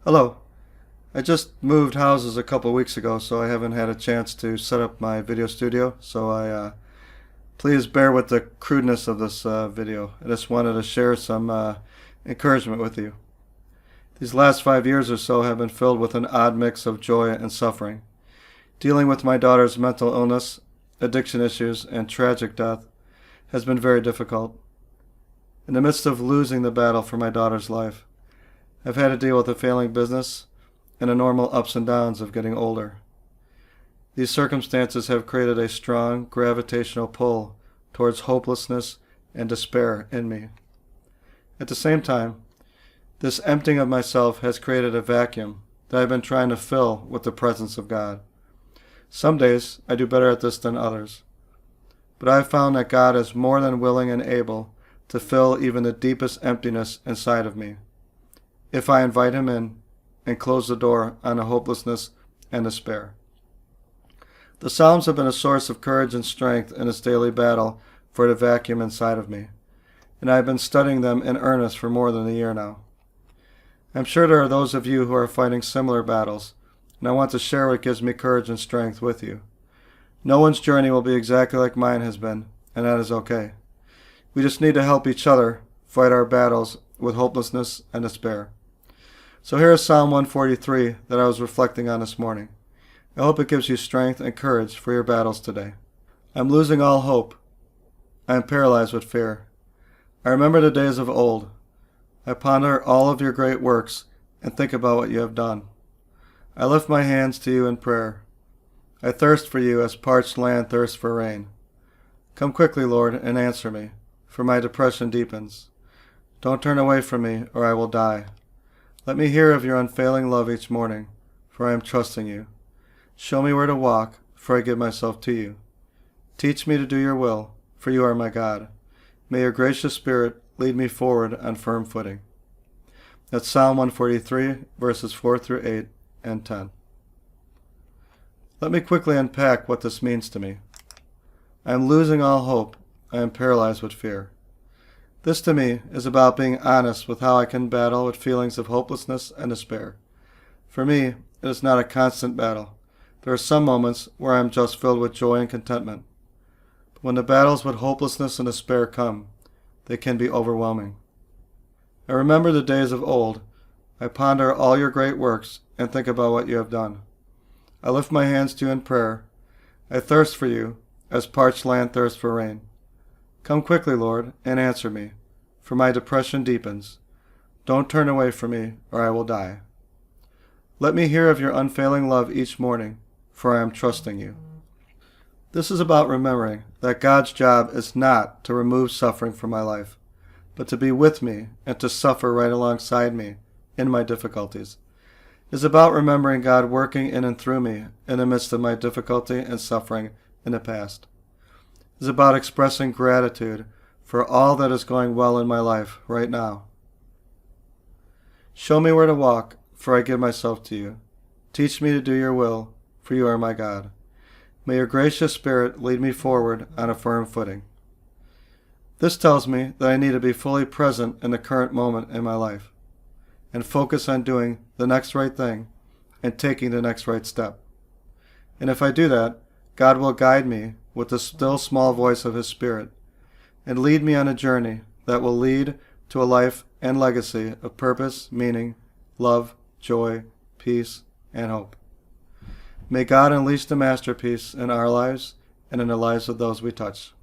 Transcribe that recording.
Hello. I just moved houses a couple weeks ago, so I haven't had a chance to set up my video studio. Please bear with the crudeness of this video. I just wanted to share some encouragement with you. These last 5 years or so have been filled with an odd mix of joy and suffering. Dealing with my daughter's mental illness, addiction issues, and tragic death has been very difficult. In the midst of losing the battle for my daughter's life, I've had to deal with a failing business and the normal ups and downs of getting older. These circumstances have created a strong gravitational pull towards hopelessness and despair in me. At the same time, this emptying of myself has created a vacuum that I've been trying to fill with the presence of God. Some days I do better at this than others, but I've found that God is more than willing and able to fill even the deepest emptiness inside of me, if I invite Him in and close the door on the hopelessness and despair. The Psalms have been a source of courage and strength in this daily battle for the vacuum inside of me, and I've been studying them in earnest for more than a year now. I'm sure there are those of you who are fighting similar battles, and I want to share what gives me courage and strength with you. No one's journey will be exactly like mine has been, and that is okay. We just need to help each other fight our battles with hopelessness and despair. So here is Psalm 143 that I was reflecting on this morning. I hope it gives you strength and courage for your battles today. I'm losing all hope. I am paralyzed with fear. I remember the days of old. I ponder all of your great works and think about what you have done. I lift my hands to you in prayer. I thirst for you as parched land thirsts for rain. Come quickly, Lord, and answer me, for my depression deepens. Don't turn away from me, or I will die. Let me hear of your unfailing love each morning, for I am trusting you. Show me where to walk, for I give myself to you. Teach me to do your will, for you are my God. May your gracious Spirit lead me forward on firm footing. That's Psalm 143, verses 4 through 8 and 10. Let me quickly unpack what this means to me. I am losing all hope. I am paralyzed with fear. This to me is about being honest with how I can battle with feelings of hopelessness and despair. For me, it is not a constant battle. There are some moments where I am just filled with joy and contentment. But when the battles with hopelessness and despair come, they can be overwhelming. I remember the days of old. I ponder all your great works and think about what you have done. I lift my hands to you in prayer. I thirst for you as parched land thirsts for rain. Come quickly, Lord, and answer me, for my depression deepens. Don't turn away from me, or I will die. Let me hear of your unfailing love each morning, for I am trusting you. This is about remembering that God's job is not to remove suffering from my life, but to be with me and to suffer right alongside me in my difficulties. It is about remembering God working in and through me in the midst of my difficulty and suffering in the past. It is about expressing gratitude for all that is going well in my life right now. Show me where to walk, for I give myself to you. Teach me to do your will, for you are my God. May your gracious Spirit lead me forward on a firm footing. This tells me that I need to be fully present in the current moment in my life and focus on doing the next right thing and taking the next right step. And if I do that, God will guide me with the still small voice of His Spirit and lead me on a journey that will lead to a life and legacy of purpose, meaning, love, joy, peace, and hope. May God unleash the masterpiece in our lives and in the lives of those we touch.